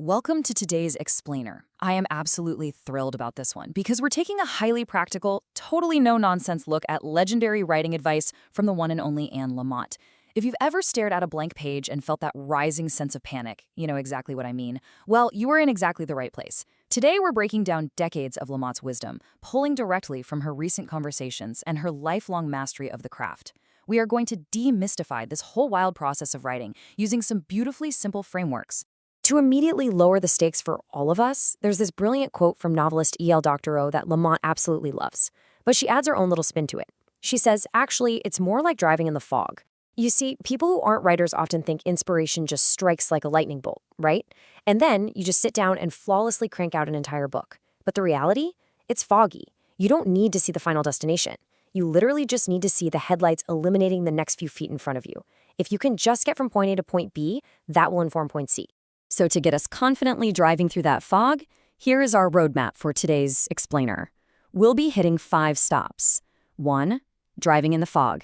Welcome to today's Explainer. I am absolutely thrilled about this one because we're taking a highly practical, totally no-nonsense look at legendary writing advice from the one and only Anne Lamott. If you've ever stared at a blank page and felt that rising sense of panic, you know exactly what I mean. Well, you are in exactly the right place. Today we're breaking down decades of Lamott's wisdom, pulling directly from her recent conversations and her lifelong mastery of the craft. We are going to demystify this whole wild process of writing using some beautifully simple frameworks. To immediately lower the stakes for all of us, there's this brilliant quote from novelist E.L. Doctorow that Lamott absolutely loves. But she adds her own little spin to it. She says, actually, it's more like driving in the fog. You see, people who aren't writers often think inspiration just strikes like a lightning bolt, right? And then you just sit down and flawlessly crank out an entire book. But the reality? It's foggy. You don't need to see the final destination. You literally just need to see the headlights illuminating the next few feet in front of you. If you can just get from point A to point B, that will inform point C. So to get us confidently driving through that fog, here is our roadmap for today's Explainer. We'll be hitting 5 stops. 1. Driving in the fog.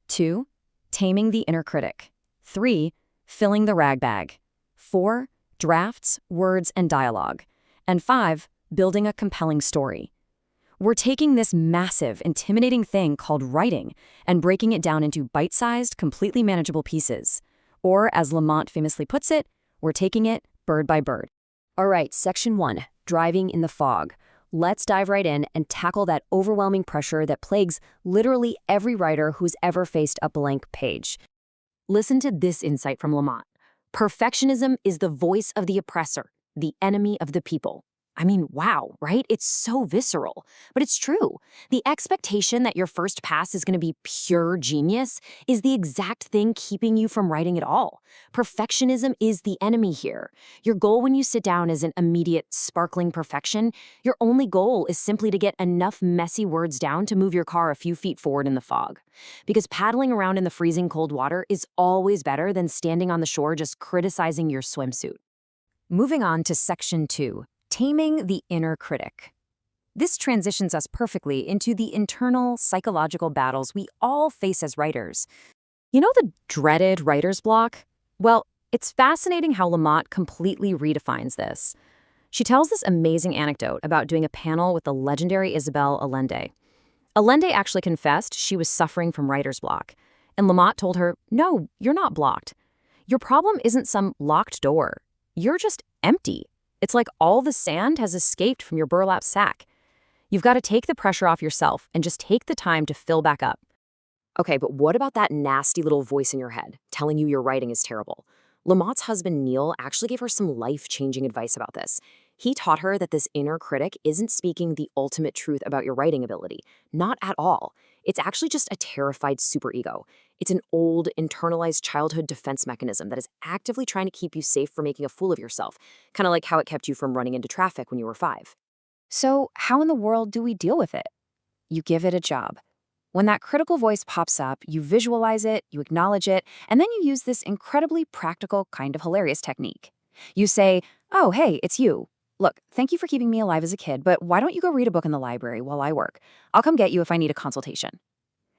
2. Taming the Inner Critic. 3. Filling the ragbag. 4. Drafts, words, and dialogue. And 5. Building a compelling story. We're taking this massive, intimidating thing called writing and breaking it down into bite-sized, completely manageable pieces. Or, as Lamott famously puts it, we're taking it bird by bird. All right, section 1, driving in the fog. Let's dive right in and tackle that overwhelming pressure that plagues literally every writer who's ever faced a blank page. Listen to this insight from Lamott. Perfectionism is the voice of the oppressor, the enemy of the people. I mean, wow, right? It's so visceral, but it's true. The expectation that your first pass is going to be pure genius is the exact thing keeping you from writing at all. Perfectionism is the enemy here. Your goal when you sit down isn't immediate, sparkling perfection. Your only goal is simply to get enough messy words down to move your car a few feet forward in the fog. Because paddling around in the freezing cold water is always better than standing on the shore just criticizing your swimsuit. Moving on to section 2. Taming the Inner Critic. This transitions us perfectly into the internal psychological battles we all face as writers. You know the dreaded writer's block? Well, it's fascinating how Lamott completely redefines this. She tells this amazing anecdote about doing a panel with the legendary Isabel Allende. Allende actually confessed she was suffering from writer's block, and Lamott told her, "No, you're not blocked. Your problem isn't some locked door. You're just empty. It's like all the sand has escaped from your burlap sack. You've got to take the pressure off yourself and just take the time to fill back up." Okay, but what about that nasty little voice in your head telling you your writing is terrible? Lamott's husband, Neil, actually gave her some life-changing advice about this. He taught her that this inner critic isn't speaking the ultimate truth about your writing ability. Not at all. It's actually just a terrified superego. It's an old, internalized childhood defense mechanism that is actively trying to keep you safe from making a fool of yourself, kind of like how it kept you from running into traffic when you were 5. So how in the world do we deal with it? You give it a job. When that critical voice pops up, you visualize it, you acknowledge it, and then you use this incredibly practical, kind of hilarious technique. You say, "Oh, hey, it's you. Look, thank you for keeping me alive as a kid, but why don't you go read a book in the library while I work? I'll come get you if I need a consultation."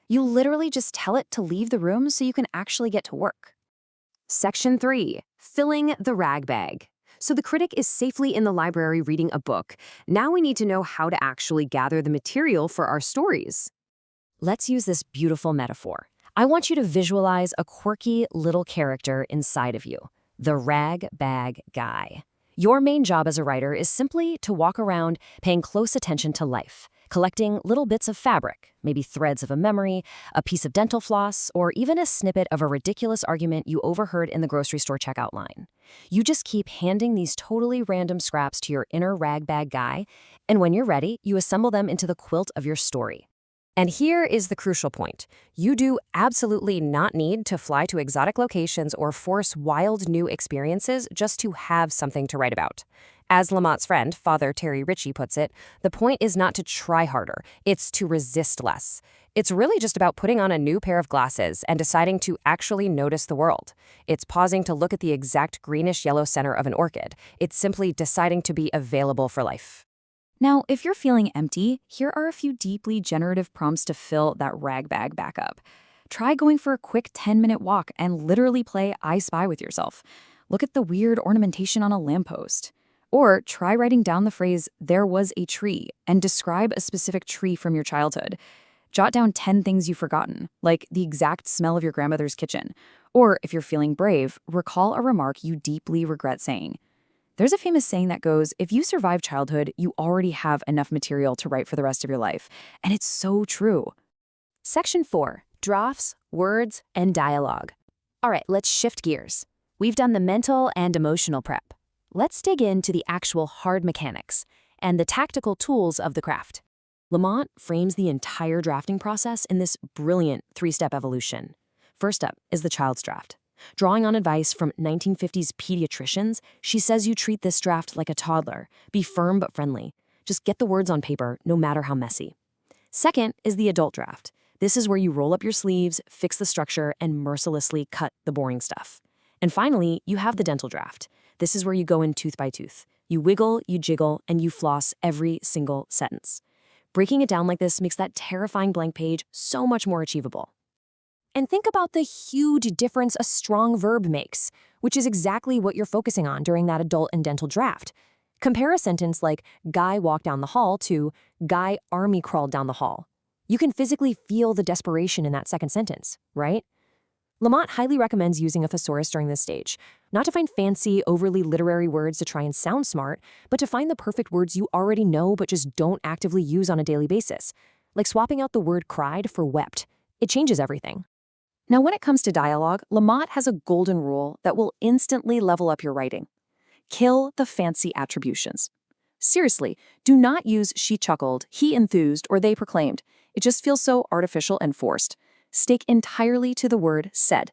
You literally just tell it to leave the room so you can actually get to work. Section 3, filling the ragbag. So the critic is safely in the library reading a book. Now we need to know how to actually gather the material for our stories. Let's use this beautiful metaphor. I want you to visualize a quirky little character inside of you, the rag bag guy. Your main job as a writer is simply to walk around paying close attention to life, collecting little bits of fabric, maybe threads of a memory, a piece of dental floss, or even a snippet of a ridiculous argument you overheard in the grocery store checkout line. You just keep handing these totally random scraps to your inner ragbag guy, and when you're ready, you assemble them into the quilt of your story. And here is the crucial point. You do absolutely not need to fly to exotic locations or force wild new experiences just to have something to write about. As Lamott's friend, Father Terry Ritchie, puts it, the point is not to try harder, it's to resist less. It's really just about putting on a new pair of glasses and deciding to actually notice the world. It's pausing to look at the exact greenish-yellow center of an orchid. It's simply deciding to be available for life. Now, if you're feeling empty, here are a few deeply generative prompts to fill that ragbag back up. Try going for a quick 10-minute walk and literally play I Spy with yourself. Look at the weird ornamentation on a lamppost. Or try writing down the phrase, "there was a tree," and describe a specific tree from your childhood. Jot down 10 things you've forgotten, like the exact smell of your grandmother's kitchen. Or, if you're feeling brave, recall a remark you deeply regret saying. There's a famous saying that goes, if you survive childhood, you already have enough material to write for the rest of your life. And it's so true. Section 4. Drafts, Words, and Dialogue. All right, let's shift gears. We've done the mental and emotional prep. Let's dig into the actual hard mechanics and the tactical tools of the craft. Lamott frames the entire drafting process in this brilliant 3-step evolution. First up is the child's draft. Drawing on advice from 1950s pediatricians, she says you treat this draft like a toddler. Be firm but friendly. Just get the words on paper, no matter how messy. Second is the adult draft. This is where you roll up your sleeves, fix the structure, and mercilessly cut the boring stuff. And finally, you have the dental draft. This is where you go in tooth by tooth. You wiggle, you jiggle, and you floss every single sentence. Breaking it down like this makes that terrifying blank page so much more achievable. And think about the huge difference a strong verb makes, which is exactly what you're focusing on during that adult and dental draft. Compare a sentence like, "Guy walked down the hall" to "Guy army crawled down the hall." You can physically feel the desperation in that second sentence, right? Lamott highly recommends using a thesaurus during this stage, not to find fancy, overly literary words to try and sound smart, but to find the perfect words you already know but just don't actively use on a daily basis. Like swapping out the word cried for wept. It changes everything. Now, when it comes to dialogue, Lamott has a golden rule that will instantly level up your writing. Kill the fancy attributions. Seriously, do not use "she chuckled," "he enthused," or "they proclaimed." It just feels so artificial and forced. Stick entirely to the word "said."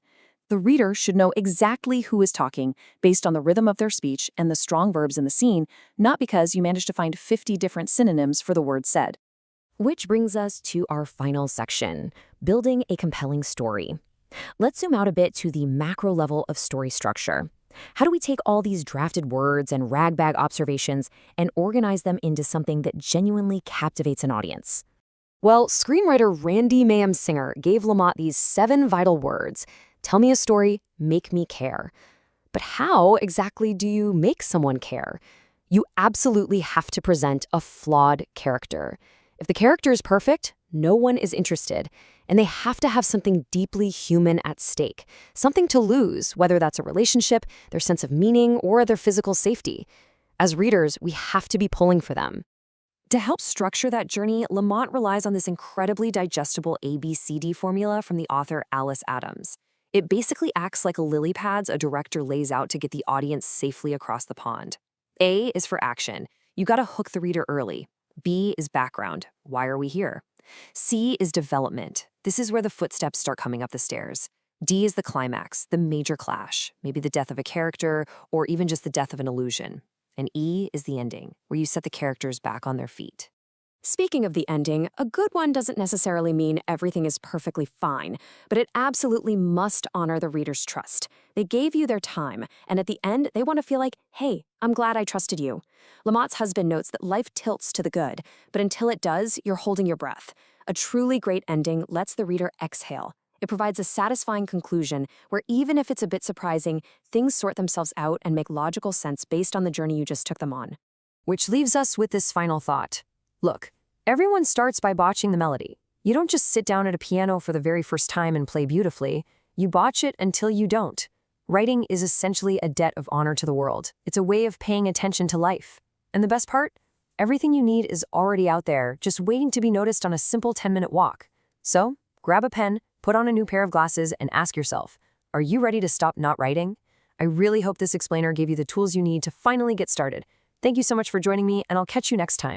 The reader should know exactly who is talking based on the rhythm of their speech and the strong verbs in the scene, not because you managed to find 50 different synonyms for the word "said." Which brings us to our final section, building a compelling story. Let's zoom out a bit to the macro level of story structure. How do we take all these drafted words and ragbag observations and organize them into something that genuinely captivates an audience? Well, screenwriter Randy Mayhem Singer gave Lamott these 7 vital words. Tell me a story, make me care. But how exactly do you make someone care? You absolutely have to present a flawed character. If the character is perfect, no one is interested, and they have to have something deeply human at stake, something to lose, whether that's a relationship, their sense of meaning, or their physical safety. As readers, we have to be pulling for them. To help structure that journey, Lamott relies on this incredibly digestible ABCD formula from the author Alice Adams. It basically acts like a lily pads a director lays out to get the audience safely across the pond. A is for action. You gotta hook the reader early. B is background. Why are we here? C is development. This is where the footsteps start coming up the stairs. D is the climax, the major clash, maybe the death of a character or even just the death of an illusion. And E is the ending, where you set the characters back on their feet. Speaking of the ending, a good one doesn't necessarily mean everything is perfectly fine, but it absolutely must honor the reader's trust. They gave you their time, and at the end, they want to feel like, hey, I'm glad I trusted you. Lamott's husband notes that life tilts to the good, but until it does, you're holding your breath. A truly great ending lets the reader exhale. It provides a satisfying conclusion where even if it's a bit surprising, things sort themselves out and make logical sense based on the journey you just took them on. Which leaves us with this final thought. Look, everyone starts by botching the melody. You don't just sit down at a piano for the very first time and play beautifully. You botch it until you don't. Writing is essentially a debt of honor to the world. It's a way of paying attention to life. And the best part? Everything you need is already out there, just waiting to be noticed on a simple 10-minute walk. So, grab a pen, put on a new pair of glasses, and ask yourself, are you ready to stop not writing? I really hope this explainer gave you the tools you need to finally get started. Thank you so much for joining me, and I'll catch you next time.